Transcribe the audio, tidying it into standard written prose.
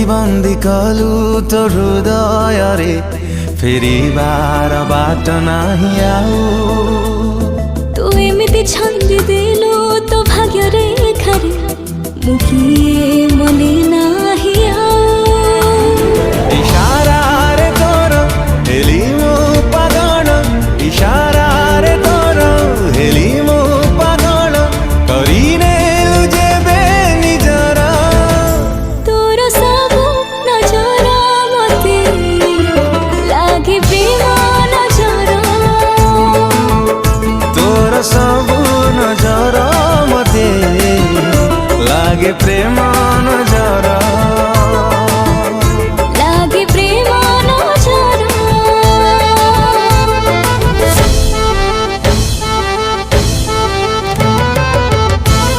बंदी कलु तो हृदय रे फेरिबार बाट नाही आउ तू एमिति छंदी देलु तो भाग्य रेखा रे मुकिए मने नाही इशारा रे तोर हेली मो पागल इशारा रे तोर हेली मो पागल करीने जेबे निजर तोर सब नजर मते लागे प्रेम नजर तोर सब नजर मते लागे प्रेम